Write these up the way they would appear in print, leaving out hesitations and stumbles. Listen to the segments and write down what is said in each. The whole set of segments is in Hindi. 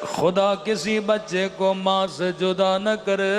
खुदा किसी बच्चे को माँ से जुदा न करे।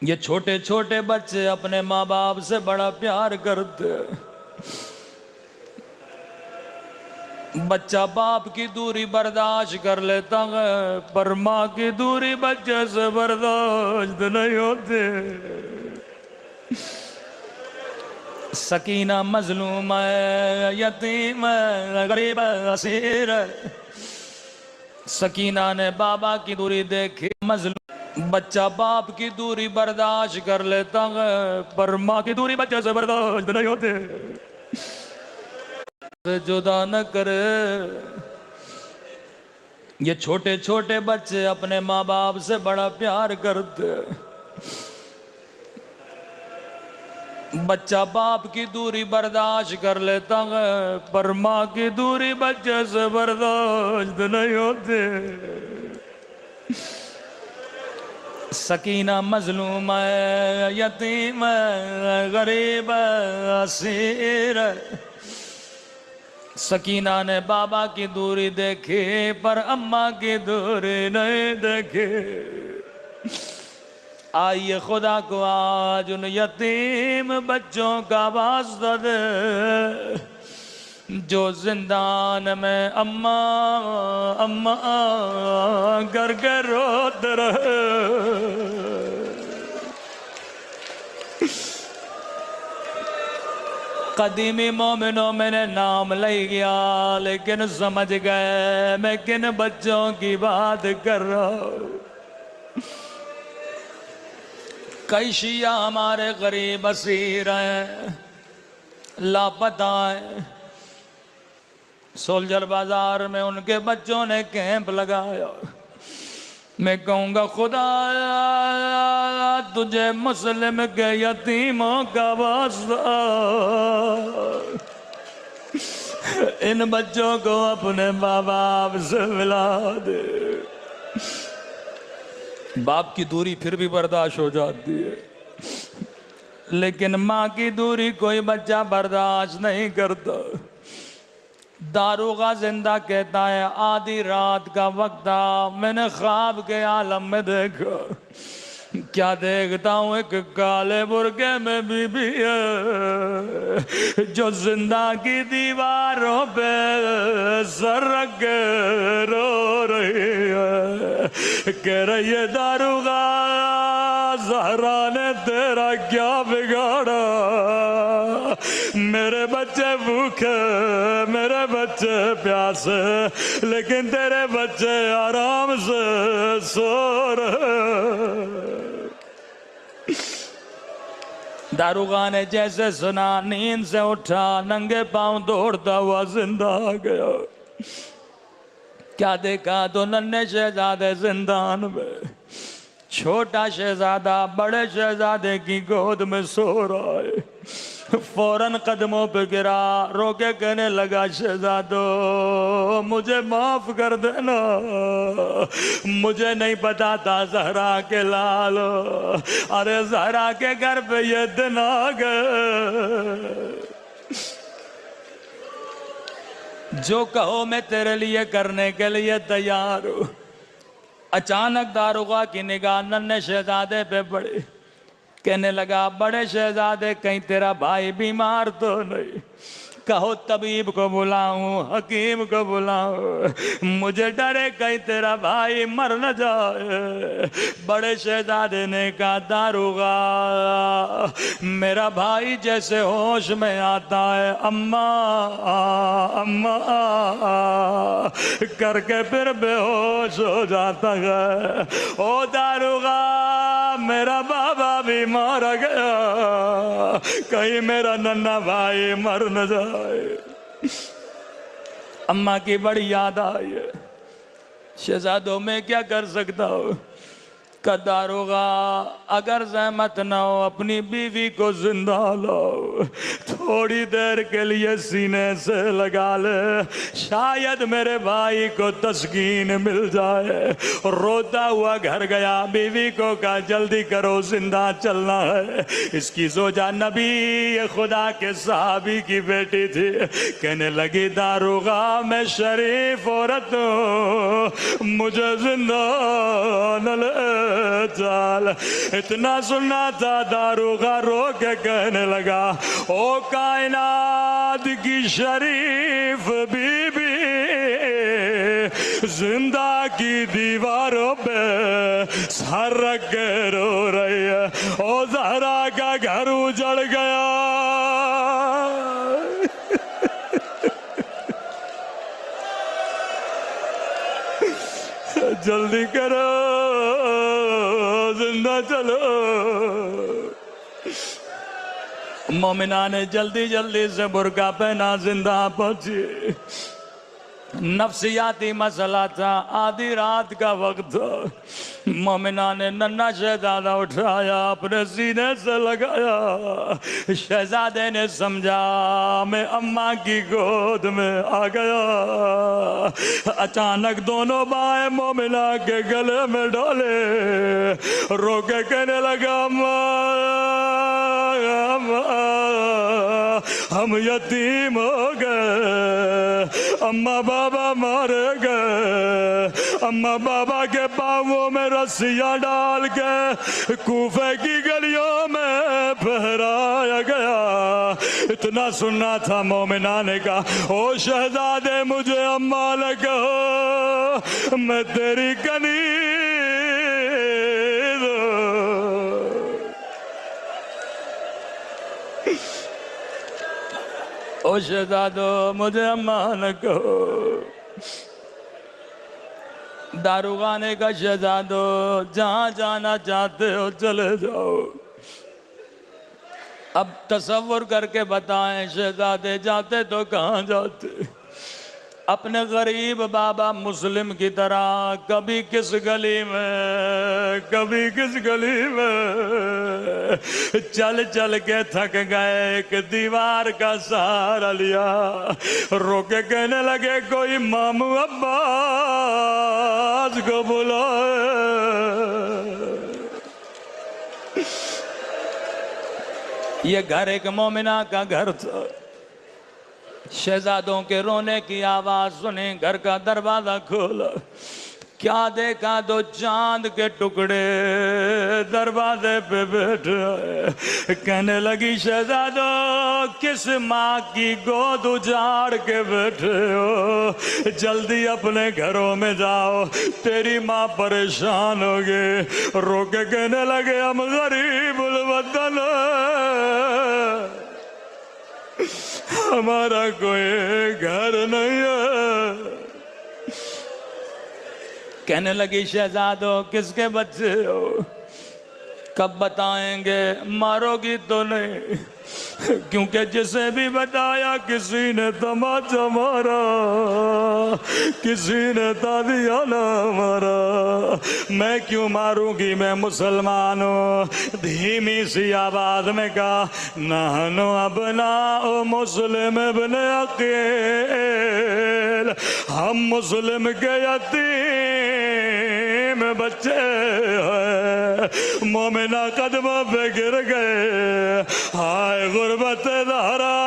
ये छोटे छोटे बच्चे अपने माँ बाप से बड़ा प्यार करते। बच्चा बाप की दूरी बर्दाश्त कर लेता है, पर माँ की दूरी बच्चे से बर्दाश्त नहीं होती। सकीना मजलूम है, यतीम है, गरीब असीर। सकीना ने बाबा की दूरी देखी। मजलूम बच्चा बाप की दूरी बर्दाश्त कर लेता है, पर माँ की दूरी बच्चे से बर्दाश्त नहीं होती। जुदा न करे। ये छोटे छोटे बच्चे अपने माँ बाप से बड़ा प्यार करते। बच्चा बाप की दूरी बर्दाश्त कर लेता है, पर माँ की दूरी बच्चे से बर्दाश्त नहीं होती। सकीना मजलूम है, यतीम है, गरीब असीर। सकीना ने बाबा की दूरी देखी, पर अम्मा की दूरी नहीं देखी। आइए खुदा को आज उन यतीम बच्चों का वास्ता दे, जो जिंदान में अम्मा अम्मा कर के रोते रहे। कदीमी मोमिनों मैंने नाम ले गया, लेकिन समझ गए मैं किन बच्चों की बात कर रहा हूँ। कई शिया हमारे गरीब असीर हैं, लापता हैं। सोल्जर बाजार में उनके बच्चों ने कैंप लगाया। मैं कहूँगा खुदा तुझे मुस्लिम के यतीमों का वास्ता, इन बच्चों को अपने माँ बाप से मिला दे। बाप की दूरी फिर भी बर्दाश्त हो जाती है, लेकिन माँ की दूरी कोई बच्चा बर्दाश्त नहीं करता। दारोगा जिंदा कहता है, आधी रात का वक्त था, मैंने ख्वाब के आलम में देखा। क्या देखता हूँ, एक काले बुर्के में बीबी है, जो जिंदा की दीवारों पे सर रख के रो रही है। कह रही है, दारोगा ज़हरा ने तेरा क्या बिगाड़ा? मेरे बच्चे भूखे, मेरे बच्चे प्यासे, लेकिन तेरे बच्चे आराम से सो रहे। दारोगा ने जैसे सुना, नींद से उठा, नंगे पांव दौड़ता हुआ जिंदा आ गया। क्या देखा तो नन्हे शहजादे जिंदान में, छोटा शहजादा बड़े शहजादे की गोद में सो रहा है। फौरन कदमों पे गिरा, रोके कहने लगा, शहजादो मुझे माफ कर देना, मुझे नहीं पता था ज़हरा के लालो। अरे ज़हरा के घर पे ये दिन आ गए, जो कहो मैं तेरे लिए करने के लिए तैयार हूँ। अचानक दारोगा की निगाह नन्हे शहजादे पे पड़ी। कहने लगा, बड़े शहजादे कहीं तेरा भाई बीमार तो नहीं? कहो तबीब को बुलाऊं, हकीम को बुलाऊं, मुझे डरे कहीं तेरा भाई मर न जाए। बड़े शहजादे ने कहा, दारोगा मेरा भाई जैसे होश में आता है अम्मा अम्मा करके फिर बेहोश हो जाता है। ओ दारोगा मेरा बाबा भी मार गया, कहीं मेरा नन्हा भाई मर न जाए। अम्मा की बड़ी याद आई है। शहजादों में क्या कर सकता हूँ? दारोगा अगर जहमत ना हो अपनी बीवी को जिंदा लाओ, थोड़ी देर के लिए सीने से लगा ले, शायद मेरे भाई को तस्कीन मिल जाए। रोता हुआ घर गया, बीवी को कहा जल्दी करो जिंदा चलना है। इसकी जोजा नबी खुदा के साहबी की बेटी थी, कहने लगी दारोगा मैं शरीफ औरत हूँ, मुझे जिंदा न ले चाल। इतना सुनना था, दारोगा रो के कहने लगा ओ कायनात की शरीफ बीबी, जिंदा की दीवारों पे सर रख के रो रही है, ओ ज़हरा का घर उजड़ गया। जल्दी करो जिंदा चलो। मोमिना ने जल्दी जल्दी से बुर्का पहना, जिंदा पहुंची। नफ्सियाती मसला था, आधी रात का वक्त था। मोमिना ने नन्ना शहजादा उठाया, अपने सीने से लगाया। शहजादे ने समझा मैं अम्मा की गोद में आ गया। अचानक दोनों बाएं मोमिना के गले में डाले, रो के कहने लगा अम्मा अम्मा हम यतीम हो गए, अम्मा बाबा मारे गए। अम्मा बाबा के पाँवों में रस्सियाँ डाल के कूफे की गलियों में फहराया गया। इतना सुनना था, मोमिना ने कहा ओ शहजादे मुझे अम्मा न कहो, मैं तेरी कनीज। ओ शहजादो मुझे अम्मा न कहो। दारोगा ने कहा शहजादो जहां जाना चाहते हो चले जाओ। अब तसव्वुर करके बताएं शहजादे जाते तो कहाँ जाते। अपने गरीब बाबा मुस्लिम की तरह कभी किस गली में कभी किस गली में चल चल के थक गए, एक दीवार का सहारा लिया। रोके कहने लगे कोई मामू अब्बास को बुलाए। ये घर एक मोमिना का घर था। शहजादों के रोने की आवाज सुनी, घर का दरवाजा खोला, क्या देखा दो चांद के टुकड़े दरवाजे पे बैठे। कहने लगी शहजादों किस माँ की गोद उजाड़ के बैठे हो, जल्दी अपने घरों में जाओ, तेरी माँ परेशान होगी। रोके कहने लगे हम गरीबुल वतन, हमारा कोई घर नहीं है। कहने लगी शहजादो किसके बच्चे हो, कब बताएंगे, मारोगी तो नहीं, क्योंकि जिसे भी बताया किसी ने तमाचा मारा, किसी ने तादिया ना मारा। मैं क्यों मारूंगी, मैं मुसलमान हूँ। धीमी सी आवाज में कहा नहनु अबना ओ मुस्लिम इब्ने अकील, हम मुस्लिम के यतीम बच्चे हैं। मोमिना कदमों पे गिर गए, हाय गुर्बत ज़हरा।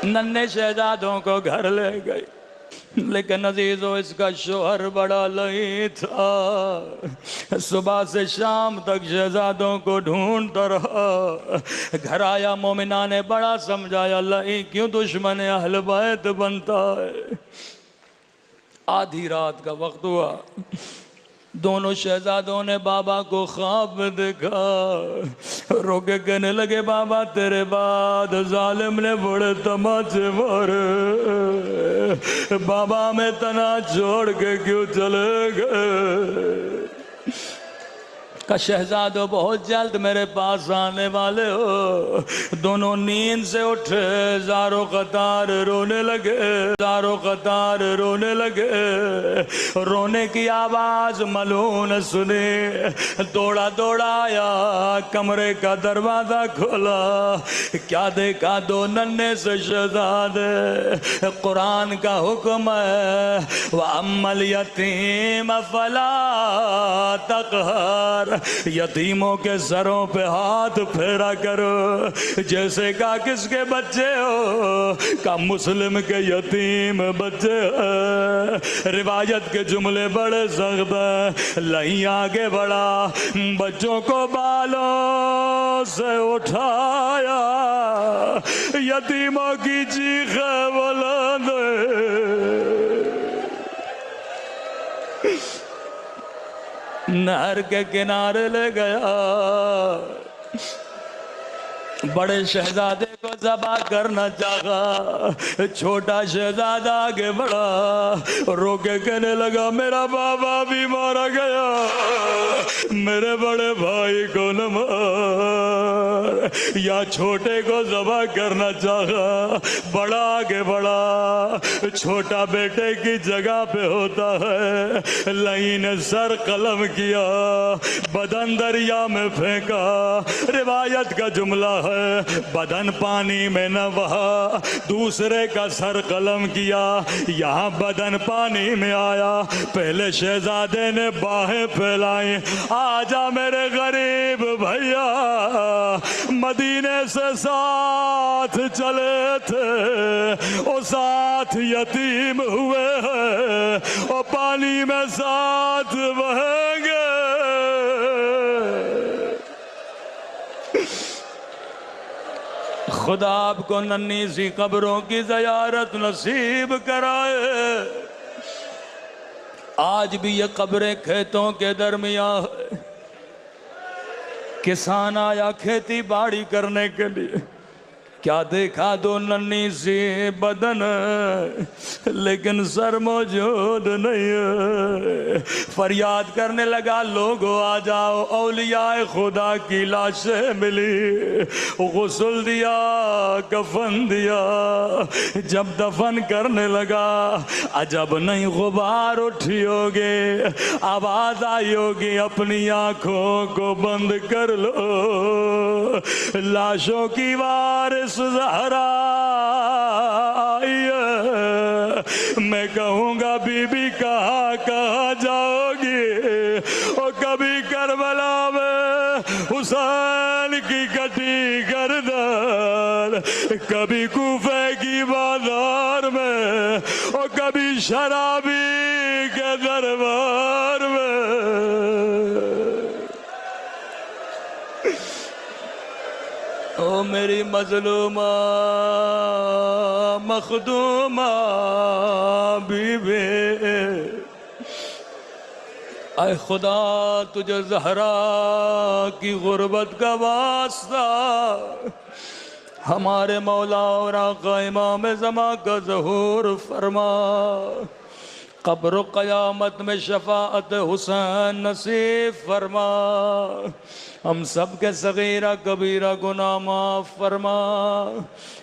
नन्हे शहजादों को घर ले गई, लेकिन अजीजों इसका शोहर बड़ा लई था। सुबह से शाम तक शहजादों को ढूंढता रहा। घर आया, मोमिना ने बड़ा समझाया, लई क्यों दुश्मन अहल बैत बनता है। आधी रात का वक्त हुआ, दोनों शहजादों ने बाबा को ख्वाब में देखा। रोके कहने लगे बाबा तेरे बाद जालिम ने बड़े तमाचे मारे, बाबा में तना छोड़ के क्यों चले गए। का शहजादो बहुत जल्द मेरे पास आने वाले हो। दोनों नींद से उठे, ज़ारो कतार रोने लगे, ज़ारो कतार रोने लगे। रोने की आवाज़ मलून सुने, दौड़ा दौड़ा आया, कमरे का दरवाज़ा खोला। क्या देखा? दो नन्हे से शहजादे। कुरान का हुक्म है, व अम्मल यतीम फला तक़हर, यतीमों के सरों पे हाथ फेरा करो। जैसे का किसके बच्चे हो? का मुस्लिम के यतीम बच्चे हैं। रिवायत के जुमले बड़े सख्त हैं। लही आगे बढ़ा, बच्चों को बालों से उठाया, यतीमों की चीखें बुलंद, नहर के किनारे ले गया। बड़े शहजादे को ज़बा करना चाहा, छोटा शहजादा आगे बढ़ा, रोके कहने लगा मेरा बाबा भी मारा गया, मेरे बड़े भाई को न मार। या छोटे को ज़बा करना चाहा, बड़ा आगे बढ़ा, छोटा बेटे की जगह पे होता है। लई ने सर कलम किया, बदन दरिया में फेंका। रिवायत का जुमला है, बदन पानी में न बहा, दूसरे का सर कलम किया, यहाँ बदन पानी में आया। पहले शहजादे ने बाहें फैलाई, आजा मेरे गरीब भैया, मदीने से साथ चले थे, ओ साथ यतीम हुए हैं, ओ पानी में साथ बहेंगे। खुदा आपको नन्ही सी कब्रों की ज़ियारत नसीब कराए। आज भी ये कब्रें खेतों के दरमियान है। किसान आया खेती बाड़ी करने के लिए, क्या देखा? दो नन्ही सी बदन, लेकिन सर मौजूद नहीं है। फरियाद करने लगा, लोगो आ जाओ, औलियाए खुदा की लाशें मिली, गुस्ल दिया, कफन दिया। जब दफन करने लगा, अजब नहीं गुबार उठी होगे, आवाज आई होगी, अपनी आंखों को बंद कर लो, लाशों की वारिस ज़हरा आई है। मैं कहूँगा बीबी कहाँ कहाँ जाओगी? और कभी करबला में हुसैन की कटी गर्दन, कभी कूफे की बाजार में, और कभी शराबी के दरबार में। ओ मेरी मजलूमा मखदूमा बीबी, ऐ खुदा तुझे ज़हरा की गुर्बत का वास्ता, हमारे मौला और आका इमाम ज़मा का ज़हूर फरमा। कब्र क़यामत में शफ़ाअत हुसैन नसीब फरमा। हम सब के सगीरा कबीरा गुनाह माफ़ फरमा।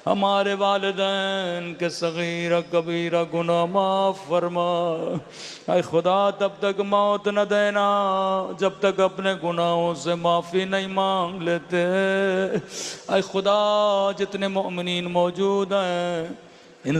हमारे वालिदैन के सगीरा कबीरा गुनाह माफ़ फरमा। ऐ खुदा तब तक मौत न देना जब तक अपने गुनाहों से माफ़ी नहीं मांग लेते। ऐ खुदा जितने मोमिनीन मौजूद हैं इन